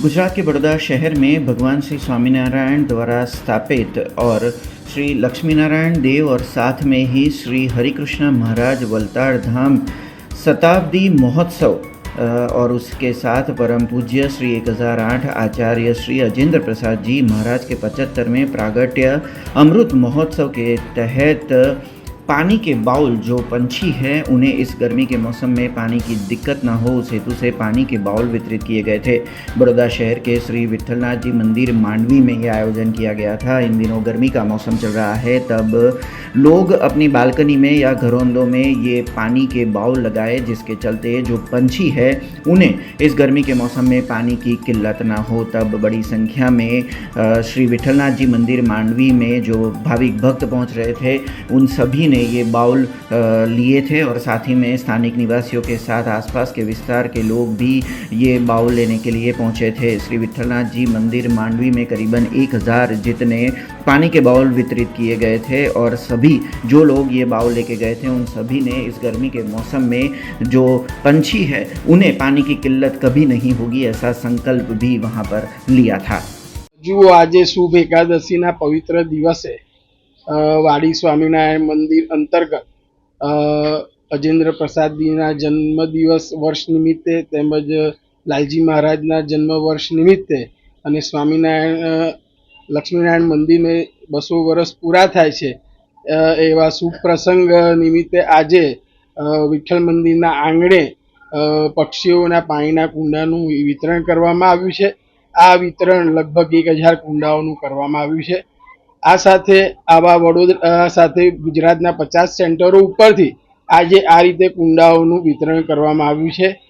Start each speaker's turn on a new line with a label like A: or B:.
A: गुजरात के बड़ौदा शहर में भगवान श्री स्वामीनारायण द्वारा स्थापित और श्री लक्ष्मीनारायण देव और साथ में ही श्री हरिकृष्ण महाराज वलताड़ धाम शताब्दी महोत्सव और उसके साथ परम पूज्य श्री 1008 आचार्य श्री अजेंद्र प्रसाद जी महाराज के 75वें प्रागट्य अमृत महोत्सव के तहत पानी के बाउल जो पंछी हैं उन्हें इस गर्मी के मौसम में पानी की दिक्कत ना हो उस हेतु से पानी के बाउल वितरित किए गए थे। बड़ौदा शहर के श्री विट्ठलनाथ जी मंदिर मांडवी में यह आयोजन किया गया था। इन दिनों गर्मी का मौसम चल रहा है, तब लोग अपनी बालकनी में या घरोंदों में ये पानी के बाउल लगाए, जिसके चलते जो पंछी है उन्हें इस गर्मी के मौसम में पानी की किल्लत ना हो। तब बड़ी संख्या में श्री विट्ठलनाथ जी मंदिर मांडवी में जो भाविक भक्त पहुंच रहे थे उन सभी ने ये बाउल लिए थे और साथ ही में स्थानिक निवासियों के साथ आसपास के विस्तार के लोग भी ये बाउल लेने के लिए पहुंचे थे। श्री विट्ठलनाथ जी मंदिर मांडवी में करीबन 1000 जितने पानी के बाउल वितरित किए गए थे और सभी जो लोग ये बाउल लेके गए थे उन सभी ने इस गर्मी के मौसम में जो पंछी है उन्हें पानी की किल्लत कभी नहीं होगी ऐसा संकल्प भी वहाँ पर लिया था।
B: जुओ आज शुभ एकादशी पवित्र दिवसे वाड़ी स्वामीनारायण मंदिर अंतर्गत अजेंद्र प्रसाद जीना जन्मदिवस वर्ष निमित्ते तेमज लालजी महाराजना जन्म वर्ष निमित्ते अने स्वामीनारायण लक्ष्मीनारायण मंदिर में 200 वर्ष पूरा थाय छे एवा शुभ प्रसंग निमित्ते आजे विठ्ठल मंदिरना आंगणे पक्षीओना पाણીના કુંડાનું વિતરણ કરવામાં આવ્યું છે। આ વિતરણ લગભગ 1000 કુંડાઓનું કરવામાં આવ્યું છે। આ સાથે આવા વડોદરા સાથે ગુજરાતના 50 સેન્ટરો ઉપરથી આજે આ રીતે કુંડાઓનું વિતરણ કરવામાં આવ્યું છે।